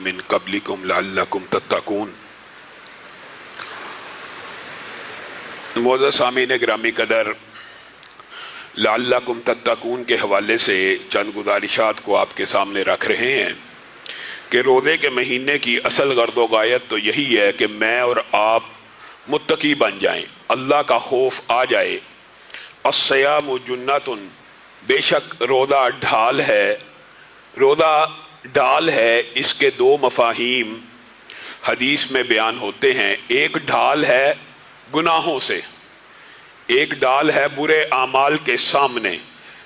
من قبلکم لعلکم تتقون۔ معزز سامعین گرامی قدر، لعلکم تتقون کے حوالے سے چند گزارشات کو آپ کے سامنے رکھ رہے ہیں کہ روزے کے مہینے کی اصل غرض و غایت تو یہی ہے کہ میں اور آپ متقی بن جائیں، اللہ کا خوف آ جائے۔ الصیام جنۃ، بے شک روزہ ڈھال ہے، روزہ ڈھال ہے۔ اس کے دو مفاہیم حدیث میں بیان ہوتے ہیں۔ ایک ڈھال ہے گناہوں سے، ایک ڈال ہے برے اعمال کے سامنے،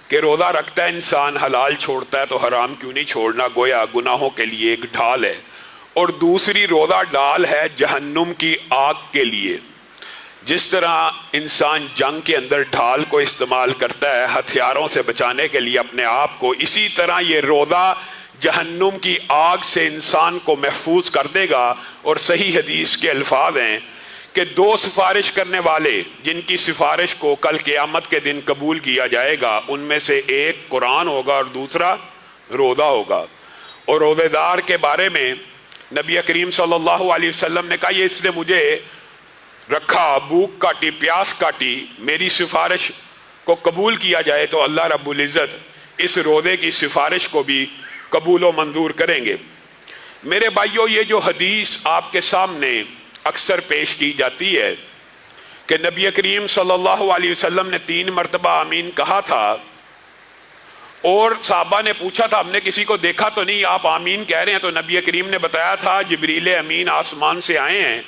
کہ روزہ رکھتا ہے انسان، حلال چھوڑتا ہے تو حرام کیوں نہیں چھوڑنا، گویا گناہوں کے لیے ایک ڈھال ہے۔ اور دوسری روزہ ڈال ہے جہنم کی آگ کے لیے۔ جس طرح انسان جنگ کے اندر ڈھال کو استعمال کرتا ہے ہتھیاروں سے بچانے کے لیے اپنے آپ کو، اسی طرح یہ روزہ جہنم کی آگ سے انسان کو محفوظ کر دے گا۔ اور صحیح حدیث کے الفاظ ہیں کہ دو سفارش کرنے والے جن کی سفارش کو کل قیامت کے دن قبول کیا جائے گا، ان میں سے ایک قرآن ہوگا اور دوسرا روزہ ہوگا۔ اور روزے دار کے بارے میں نبی کریم صلی اللہ علیہ وسلم نے کہا، یہ اس نے مجھے رکھا، بھوک کاٹی، پیاس کاٹی، میری سفارش کو قبول کیا جائے تو اللہ رب العزت اس روزے کی سفارش کو بھی قبول و منظور کریں گے۔ میرے بھائیو، یہ جو حدیث آپ کے سامنے اکثر پیش کی جاتی ہے کہ نبی کریم صلی اللہ علیہ وسلم نے 3 مرتبہ آمین کہا تھا، اور صحابہ نے پوچھا تھا ہم نے کسی کو دیکھا تو نہیں، آپ آمین کہہ رہے ہیں؟ تو نبی کریم نے بتایا تھا جبریل امین آسمان سے آئے ہیں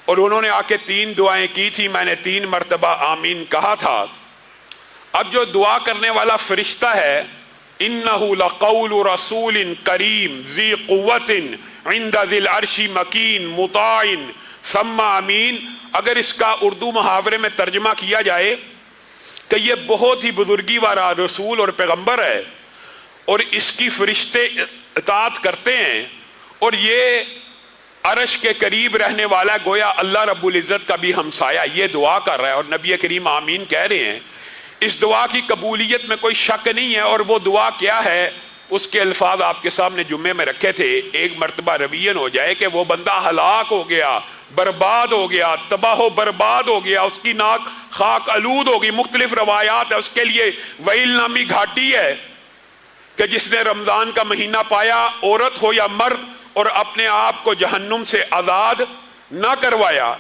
اور انہوں نے آ کے 3 دعائیں کی تھی، میں نے 3 مرتبہ آمین کہا تھا۔ اب جو دعا کرنے والا فرشتہ ہے، اِنَّهُ لَقَوْلُ رَسُولٍ كَرِيمٍ ذِي قُوَّةٍ عِنْدَ ذِي الْعَرْشِ مَكِينٍ مُطَاعٍ ثَمَّ آمین، اگر اس کا اردو محاورے میں ترجمہ کیا جائے کہ یہ بہت ہی بزرگی والا رسول اور پیغمبر ہے اور اس کی فرشتے اطاعت کرتے ہیں، اور یہ عرش کے قریب رہنے والا گویا اللہ رب العزت کا بھی ہمسایہ، یہ دعا کر رہا ہے اور نبی کریم آمین کہہ رہے ہیں۔ اس دعا کی قبولیت میں کوئی شک نہیں ہے۔ اور وہ دعا کیا ہے، اس کے الفاظ آپ کے سامنے جمعے میں رکھے تھے۔ ایک مرتبہ روین ہو جائے کہ وہ بندہ ہلاک ہو گیا، برباد ہو گیا، تباہ و برباد ہو گیا، اس کی ناک خاک آلود ہوگی۔ مختلف روایات ہے، اس کے لیے ویل نامی گھاٹی ہے کہ جس نے رمضان کا مہینہ پایا، عورت ہو یا مرد، اور اپنے آپ کو جہنم سے آزاد نہ کروایا،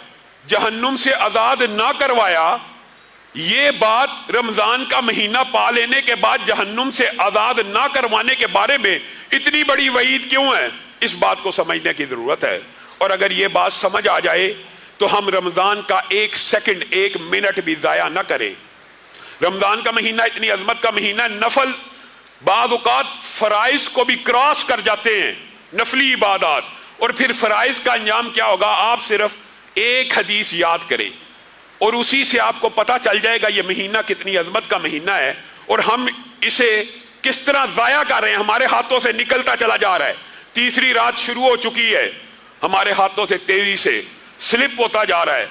جہنم سے آزاد نہ کروایا۔ یہ بات رمضان کا مہینہ پا لینے کے بعد جہنم سے آزاد نہ کروانے کے بارے میں اتنی بڑی وعید کیوں ہے، اس بات کو سمجھنے کی ضرورت ہے۔ اور اگر یہ بات سمجھ آ جائے تو ہم رمضان کا 1 سیکنڈ 1 منٹ بھی ضائع نہ کریں۔ رمضان کا مہینہ اتنی عظمت کا مہینہ، نفل بعض اوقات فرائض کو بھی کراس کر جاتے ہیں، نفلی عبادات، اور پھر فرائض کا انجام کیا ہوگا؟ آپ صرف ایک حدیث یاد کریں اور اسی سے آپ کو پتہ چل جائے گا یہ مہینہ کتنی عظمت کا مہینہ ہے اور ہم اسے کس طرح ضائع کر رہے ہیں، ہمارے ہاتھوں سے نکلتا چلا جا رہا ہے۔ تیسری رات شروع ہو چکی ہے، ہمارے ہاتھوں سے تیزی سے سلپ ہوتا جا رہا ہے۔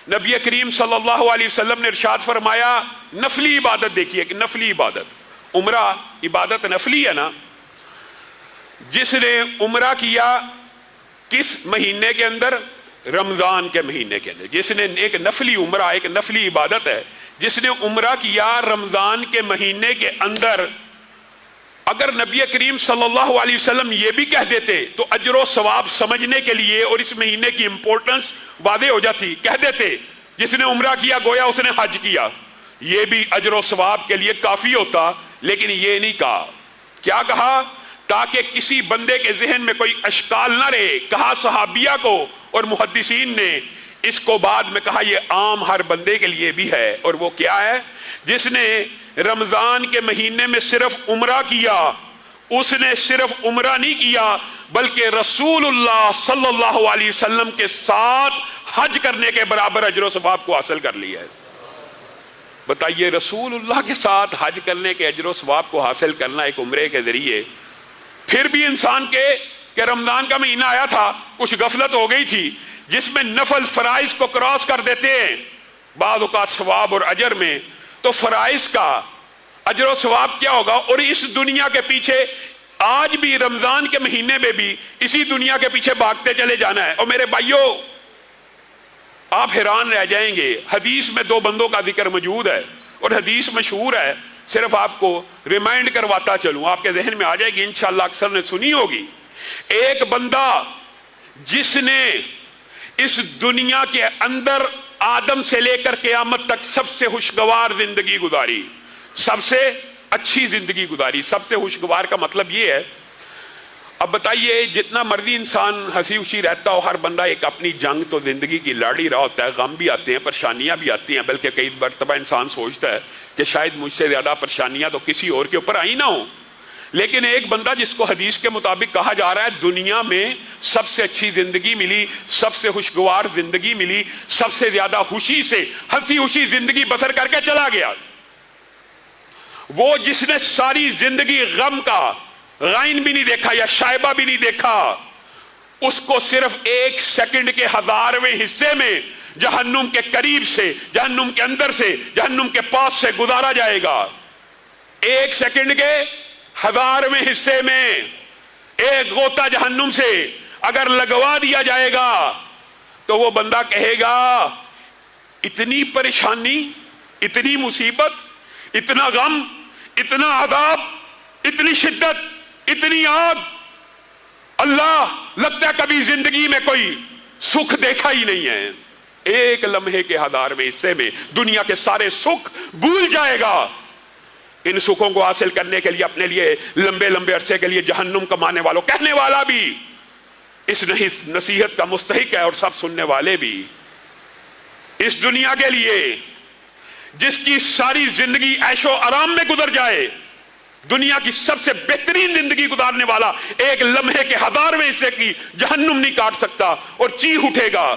نبی کریم صلی اللہ علیہ وسلم نے ارشاد فرمایا، نفلی عبادت دیکھیے کہ نفلی عبادت، عمرہ عبادت نفلی ہے نا، جس نے عمرہ کیا کس مہینے کے اندر؟ رمضان کے مہینے کے اندر۔ جس نے ایک نفلی عمرہ، ایک نفلی عبادت ہے، جس نے عمرہ کیا رمضان کے مہینے کے اندر، اگر نبی کریم صلی اللہ علیہ وسلم یہ بھی کہہ دیتے تو اجر و ثواب سمجھنے کے لیے اور اس مہینے کی امپورٹنس واضح ہو جاتی، کہہ دیتے جس نے عمرہ کیا گویا اس نے حج کیا، یہ بھی اجر و ثواب کے لیے کافی ہوتا، لیکن یہ نہیں کہا۔ کیا کہا؟ تاکہ کسی بندے کے ذہن میں کوئی اشکال نہ رہے، کہا صحابیہ کو اور محدثین نے اس کو بعد میں کہا یہ عام ہر بندے کے لیے بھی ہے، اور وہ کیا ہے؟ جس نے رمضان کے مہینے میں صرف عمرہ کیا، اس نے صرف عمرہ نہیں کیا بلکہ رسول اللہ صلی اللہ علیہ وسلم کے ساتھ حج کرنے کے برابر اجر و ثواب کو حاصل کر لیا ہے۔ بتائیے، رسول اللہ کے ساتھ حج کرنے کے اجر و ثواب کو حاصل کرنا ایک عمرے کے ذریعے، پھر بھی انسان کہ رمضان کا مہینہ آیا تھا، کچھ غفلت ہو گئی تھی جس میں نفل فرائض کو کراس کر دیتے ہیں بعض اوقات ثواب اور اجر میں، تو فرائض کا اجر و ثواب کیا ہوگا؟ اور اس دنیا کے پیچھے آج بھی رمضان کے مہینے میں بھی اسی دنیا کے پیچھے بھاگتے چلے جانا ہے۔ اور میرے بھائیوں، آپ حیران رہ جائیں گے، حدیث میں 2 بندوں کا ذکر موجود ہے اور حدیث مشہور ہے، صرف آپ کو ریمائنڈ کرواتا چلوں، آپ کے ذہن میں آ جائے گی، انشاءاللہ اکثر نے سنی ہوگی۔ ایک بندہ جس نے اس دنیا کے اندر آدم سے لے کر قیامت تک سب سے خوشگوار زندگی گزاری، سب سے اچھی زندگی گزاری۔ سب سے خوشگوار کا مطلب یہ ہے، اب بتائیے جتنا مرضی انسان ہنسی خوشی رہتا ہو، ہر بندہ ایک اپنی جنگ تو زندگی کی لڑ ہی رہا ہوتا ہے، غم بھی آتے ہیں، پریشانیاں بھی آتی ہیں، بلکہ کئی مرتبہ انسان سوچتا ہے کہ شاید مجھ سے زیادہ پریشانیاں تو کسی اور کے اوپر آئی نہ ہوں۔ لیکن ایک بندہ جس کو حدیث کے مطابق کہا جا رہا ہے دنیا میں سب سے اچھی زندگی ملی، سب سے خوشگوار زندگی ملی، سب سے زیادہ خوشی سے ہنسی خوشی زندگی بسر کر کے چلا گیا، وہ جس نے ساری زندگی غم کا غائن بھی نہیں دیکھا یا شائبہ بھی نہیں دیکھا، اس کو صرف 1 سیکنڈ کے 1000ویں حصے میں جہنم کے قریب سے، جہنم کے اندر سے، جہنم کے پاس سے گزارا جائے گا۔ 1 سیکنڈ کے 1000ویں حصے میں ایک غوطہ جہنم سے اگر لگوا دیا جائے گا تو وہ بندہ کہے گا اتنی پریشانی، اتنی مصیبت، اتنا غم، اتنا عذاب، اتنی شدت، اتنی آگ، اللہ لگتا ہے کبھی زندگی میں کوئی سکھ دیکھا ہی نہیں ہے۔ 1 لمحے کے 1000ویں حصے میں دنیا کے سارے سکھ بھول جائے گا۔ ان سکھوں کو حاصل کرنے کے لیے اپنے لیے لمبے لمبے عرصے کے لیے جہنم کمانے والوں، کہنے والا بھی اس نصیحت کا مستحق ہے اور سب سننے والے بھی۔ اس دنیا کے لیے جس کی ساری زندگی عیش و آرام میں گزر جائے، دنیا کی سب سے بہترین زندگی گزارنے والا 1 لمحے کے 1000ویں حصے کی جہنم نہیں کاٹ سکتا، اور چیخ اٹھے گا،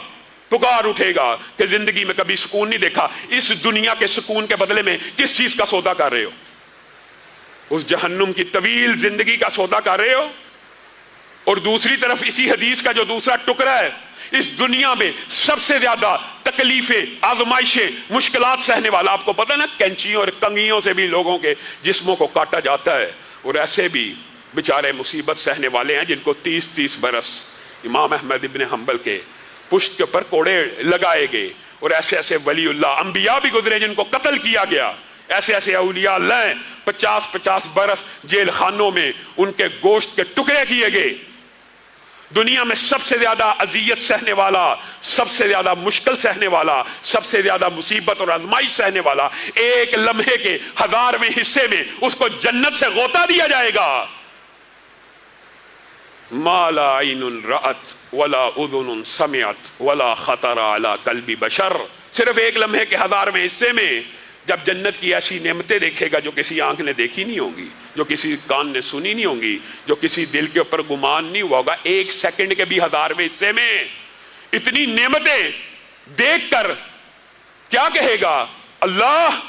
پکار اٹھے گا کہ زندگی میں کبھی سکون نہیں دیکھا۔ اس دنیا کے سکون کے بدلے میں کس چیز کا سودا کر رہے ہو؟ اس جہنم کی طویل زندگی کا سودا کر رہے ہو؟ اور دوسری طرف اسی حدیث کا جو دوسرا ٹکڑا ہے، اس دنیا میں سب سے زیادہ تکلیفیں، آزمائشیں، مشکلات سہنے والا، آپ کو پتہ نا کینچیوں اور کنگھیوں سے بھی لوگوں کے جسموں کو کاٹا جاتا ہے، اور ایسے بھی بیچارے مصیبت سہنے والے ہیں جن کو 30 برس امام احمد ابن حنبل کے پشت کے اوپر کوڑے لگائے گئے، اور ایسے ایسے ولی اللہ انبیاء بھی گزرے جن کو قتل کیا گیا، ایسے ایسے اولیاء اللہ ہیں 50 برس جیل خانوں میں ان کے گوشت کے ٹکڑے کیے گئے۔ دنیا میں سب سے زیادہ اذیت سہنے والا، سب سے زیادہ مشکل سہنے والا، سب سے زیادہ مصیبت اور آزمائش سہنے والا، 1 لمحے کے 1000ویں حصے میں اس کو جنت سے غوطہ دیا جائے گا۔ ما لا عین رأت ولا اذن سمعت ولا خطر علی قلب بشر، صرف 1 لمحے کے 1000ویں حصے میں جب جنت کی ایسی نعمتیں دیکھے گا جو کسی آنکھ نے دیکھی نہیں ہوں گی، جو کسی کان نے سنی نہیں ہوں گی، جو کسی دل کے اوپر گمان نہیں ہوا ہوگا، 1 سیکنڈ کے بھی 1000ویں حصے میں اتنی نعمتیں دیکھ کر کیا کہے گا؟ اللہ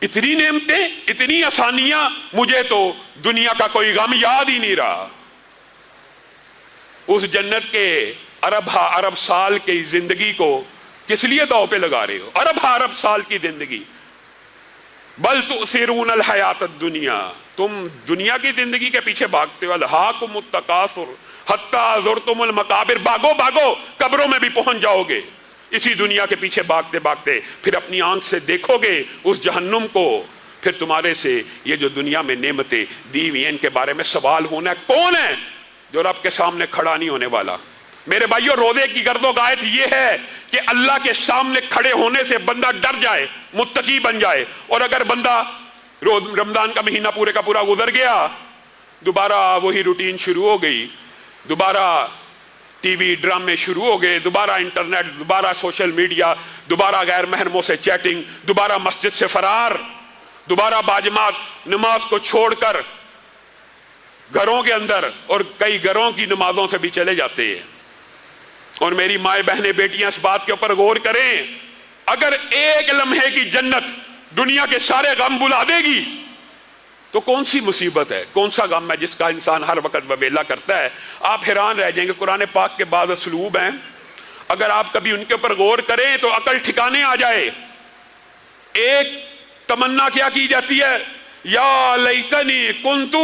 اتنی نعمتیں، اتنی آسانیاں، مجھے تو دنیا کا کوئی غم یاد ہی نہیں رہا۔ اس جنت کے ارب سال کی زندگی کو کس لیے داؤ پہ لگا رہے ہو؟ ارب سال کی زندگی، بل تؤثرون الحیات الدنیا، تم دنیا کی زندگی کے پیچھے بھاگتے ہو، الہاکم التکاثر حتی زرتم المقابر، بھاگو قبروں میں بھی پہنچ جاؤ گے اسی دنیا کے پیچھے بھاگتے بھاگتے، پھر اپنی آنکھ سے دیکھو گے اس جہنم کو، پھر تمہارے سے یہ جو دنیا میں نعمتیں دی ہوئی ہیں ان کے بارے میں سوال ہونا ہے۔ کون ہے جو رب کے سامنے کھڑا نہیں ہونے والا؟ میرے بھائیو، روزے کی گرد و غایت یہ ہے کہ اللہ کے سامنے کھڑے ہونے سے بندہ ڈر جائے، متقی بن جائے، اور اگر بندہ رمضان کا مہینہ پورے کا پورا گزر گیا، دوبارہ وہی روٹین شروع ہو گئی، دوبارہ ٹی وی ڈرامے شروع ہو گئے، دوبارہ انٹرنیٹ، دوبارہ سوشل میڈیا، دوبارہ غیر محرموں سے چیٹنگ، دوبارہ مسجد سے فرار، دوبارہ باجماعت نماز کو چھوڑ کر گھروں کے اندر، اور کئی گھروں کی نمازوں سے بھی چلے جاتے ہیں۔ اور میری مائیں بہنیں بیٹیاں اس بات کے اوپر غور کریں، اگر 1 لمحے کی جنت دنیا کے سارے غم بلا دے گی تو کون سی مصیبت ہے، کون سا غم ہے جس کا انسان ہر وقت وبیلا کرتا ہے؟ آپ حیران رہ جائیں گے۔ قرآن پاک کے بعض اسلوب ہیں، اگر آپ کبھی ان کے اوپر غور کریں تو عقل ٹھکانے آ جائے۔ ایک تمنا کیا کی جاتی ہے؟ یا لیتنی کنتو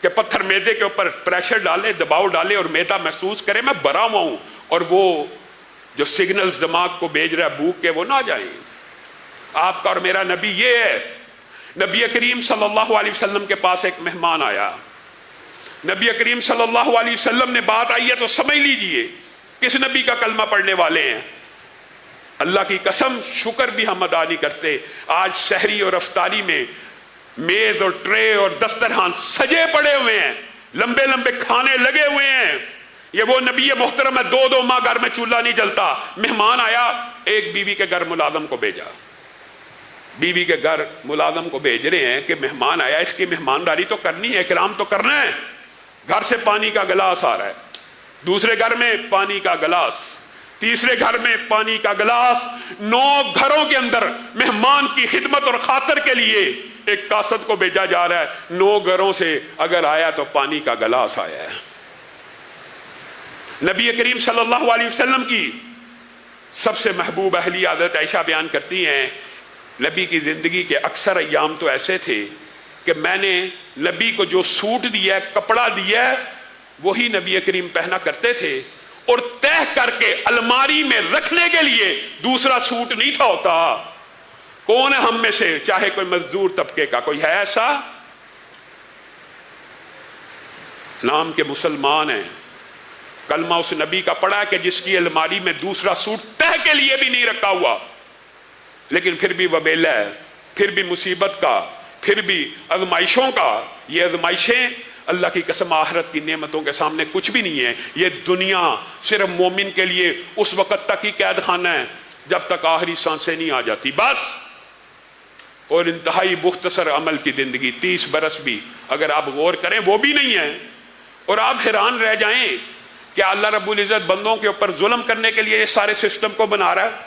کہ پتھر میدے کے اوپر پریشر ڈالے، دباؤ ڈالے اور میدا محسوس کرے میں بھرا ہوا ہوں، اور وہ جو سگنلز دماغ کو بھیج رہا ہے بھوک کے وہ نہ جائیں۔ آپ کا اور میرا نبی یہ ہے۔ نبی کریم صلی اللہ علیہ وسلم کے پاس ایک مہمان آیا، نبی کریم صلی اللہ علیہ وسلم نے بات آئی ہے تو سمجھ لیجئے کس نبی کا کلمہ پڑھنے والے ہیں۔ اللہ کی قسم شکر بھی ہم ادا نہیں کرتے۔ آج سحری اور افطاری میں میز اور ٹرے اور دسترخوان سجے پڑے ہوئے ہیں، لمبے لمبے کھانے لگے ہوئے ہیں۔ یہ وہ نبی محترم ہے، 2 ماہ گھر میں چولہا نہیں جلتا۔ مہمان آیا، ایک بیوی کے گھر ملازم کو بھیجا، بیوی کے گھر ملازم کو بھیج رہے ہیں کہ مہمان آیا، اس کی مہمانداری تو کرنی ہے، اکرام تو کرنا ہے۔ گھر سے پانی کا گلاس آ رہا ہے، دوسرے گھر میں پانی کا گلاس، تیسرے گھر میں پانی کا گلاس، 9 گھروں کے اندر مہمان کی خدمت اور خاطر کے لیے ایک قاصد کو بھیجا جا رہا ہے۔ 9 گھروں سے اگر آیا تو پانی کا گلاس آیا ہے۔ نبی کریم صلی اللہ علیہ وسلم کی سب سے محبوب اہلیہ حضرت عائشہ بیان کرتی ہیں، نبی کی زندگی کے اکثر ایام تو ایسے تھے کہ میں نے نبی کو جو سوٹ دیا ہے، کپڑا دیا ہے، وہی نبی کریم پہنا کرتے تھے، اور تہ کر کے الماری میں رکھنے کے لیے دوسرا سوٹ نہیں تھا ہوتا۔ کون ہے ہم میں سے، چاہے کوئی مزدور طبقے کا، کوئی ہے ایسا؟ نام کے مسلمان ہیں، کلمہ اس نبی کا پڑھا ہے کہ جس کی الماری میں دوسرا سوٹ تہ کے لیے بھی نہیں رکھا ہوا، لیکن پھر بھی وبیلہ ہے، پھر بھی مصیبت کا، پھر بھی آزمائشوں کا۔ یہ آزمائشیں اللہ کی قسم آخرت کی نعمتوں کے سامنے کچھ بھی نہیں ہے۔ یہ دنیا صرف مومن کے لیے اس وقت تک ہی قید خانہ ہے جب تک آخری سانسیں نہیں آ جاتی، بس۔ اور انتہائی مختصر عمل کی زندگی، 30 برس بھی اگر آپ غور کریں وہ بھی نہیں ہے، اور آپ حیران رہ جائیں کہ اللہ رب العزت بندوں کے اوپر ظلم کرنے کے لیے یہ سارے سسٹم کو بنا رہا ہے۔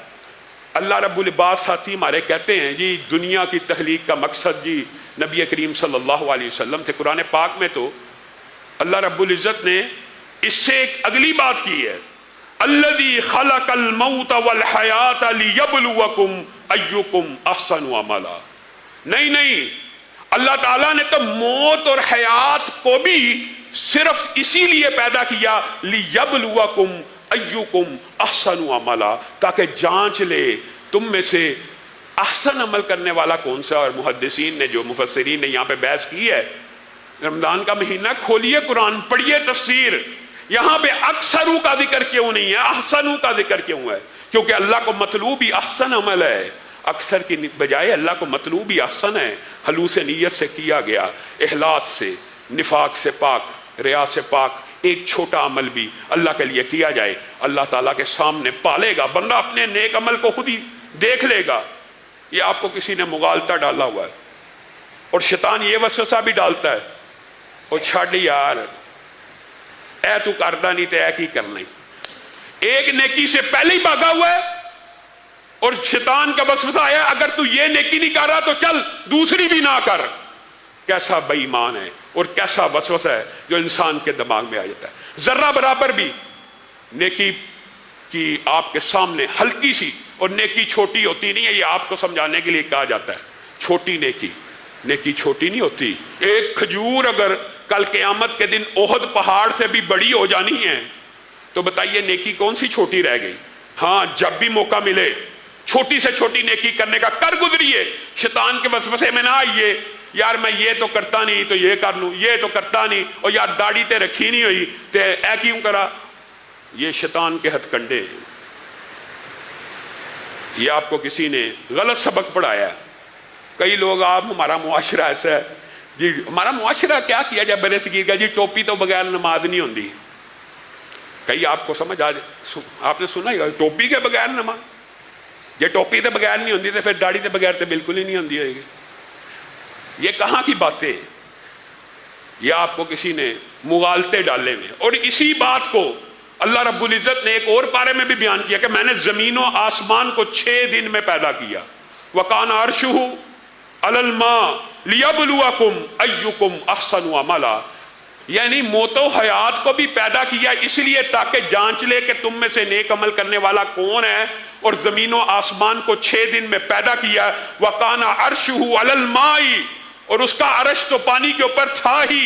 اللہ رب العباد ساتھی ہمارے کہتے ہیں جی دنیا کی تخلیق کا مقصد جی نبی کریم صلی اللہ علیہ وسلم تھے۔ قرآن پاک میں تو اللہ رب العزت نے اس سے ایک اگلی بات کی ہے، الذی خلق الموت والحیات لیبلوکم ایکم احسن عملا۔ نہیں، اللہ تعالیٰ نے تو موت اور حیات کو بھی صرف اسی لیے پیدا کیا، لیبلوکم ایکم احسن عملا، تاکہ جانچ لے تم میں سے احسن عمل کرنے والا کون سا۔ اور محدثین نے، جو مفسرین نے یہاں پہ بحث کی ہے، رمضان کا مہینہ کھولیے قرآن، پڑھیے تفسیر، یہاں پہ اکثرو کا ذکر کیوں نہیں ہے، احسنو کا ذکر کیوں ہے؟ کیونکہ اللہ کو مطلوب ہی احسن عمل ہے، اکثر کی بجائے اللہ کو مطلوب ہی احسن ہے۔ خلوص نیت سے کیا گیا، اخلاص سے، نفاق سے پاک، ریا سے پاک، ایک چھوٹا عمل بھی اللہ کے لیے کیا جائے، اللہ تعالیٰ کے سامنے پالے گا بندہ، اپنے نیک عمل کو خود ہی دیکھ لے گا۔ یہ آپ کو کسی نے مغالطہ ڈالا ہوا ہے، اور شیطان یہ وسوسہ بھی ڈالتا ہے، اور چھڑ یار اے تو کردہ نہیں تے اے کی کرنا ہی، ایک نیکی سے پہلے ہی بھاگا ہوا ہے، اور شیطان کا وسوسہ آیا اگر تو یہ نیکی نہیں کر رہا تو چل دوسری بھی نہ کر۔ کیسا بے ایمان ہے اور کیسا وسوسہ ہے جو انسان کے دماغ میں آ جاتا ہے۔ ذرہ برابر بھی نیکی کی آپ کے سامنے ہلکی سی، اور نیکی چھوٹی ہوتی نہیں ہے، یہ آپ کو سمجھانے کے لیے کہا جاتا ہے، چھوٹی نیکی چھوٹی نہیں ہوتی۔ ایک کھجور اگر کل قیامت کے دن احد پہاڑ سے بھی بڑی ہو جانی ہے تو بتائیے نیکی کون سی چھوٹی رہ گئی؟ ہاں، جب بھی موقع ملے چھوٹی سے چھوٹی نیکی کرنے کا کر گزریے، شیطان کے وسوسے میں نہ آئیے، یار میں یہ تو کرتا نہیں تو یہ کر لوں، یہ تو کرتا نہیں، اور یار داڑھی تے رکھی نہیں ہوئی تے اے کیوں کرا۔ یہ شیطان کے ہتھ کنڈے، یہ آپ کو کسی نے غلط سبق پڑھایا۔ کئی لوگ، آپ ہمارا معاشرہ ایسا ہے جی، ہمارا معاشرہ کیا کیا جائے برے صغیر کا جی، ٹوپی تو بغیر نماز نہیں ہوتی۔ کئی آپ کو سمجھ آپ نے سنا ہی ٹوپی کے بغیر نماز، یہ ٹوپی تے بغیر نہیں ہوتی تو پھر داڑھی تے بغیر تو بالکل ہی نہیں ہوتی ہوئے گی۔ یہ کہاں کی باتیں، یہ آپ کو کسی نے مغالطے ڈالے میں۔ اور اسی بات کو اللہ رب العزت نے ایک اور پارے میں بھی بیان کیا کہ میں نے زمین و آسمان کو 6 دن میں پیدا کیا، وَكَانَ عَرْشُهُ عَلَى الْمَاءِ لِيَبْلُوَكُمْ أَيُّكُمْ أَحْسَنُ عَمَلًا، یعنی موت و حیات کو بھی پیدا کیا اس لیے تاکہ جانچ لے کہ تم میں سے نیک عمل کرنے والا کون ہے، اور زمین و آسمان کو 6 دن میں پیدا کیا۔ وَكَانَ عَرْشُهُ عَلَى الْمَاءِ، اور اس کا عرش تو پانی کے اوپر تھا ہی،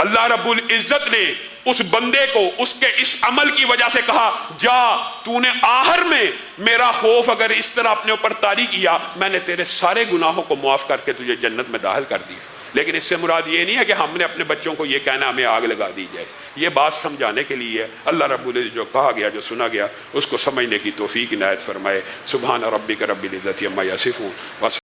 اللہ رب العزت نے اس بندے کو اس کے اس عمل کی وجہ سے کہا جا تو نے آخر میں میرا خوف اگر اس طرح اپنے اوپر طاری کیا میں نے تیرے سارے گناہوں کو معاف کر کے تجھے جنت میں داخل کر دیا. لیکن اس سے مراد یہ نہیں ہے کہ ہم نے اپنے بچوں کو یہ کہنا ہمیں آگ لگا دی جائے. یہ بات سمجھانے کے لیے اللہ رب العزت جو کہا گیا جو سنا گیا اس کو سمجھنے کی توفیق عنایت فرمائے. سبحان ربک رب العزت عما یصفون.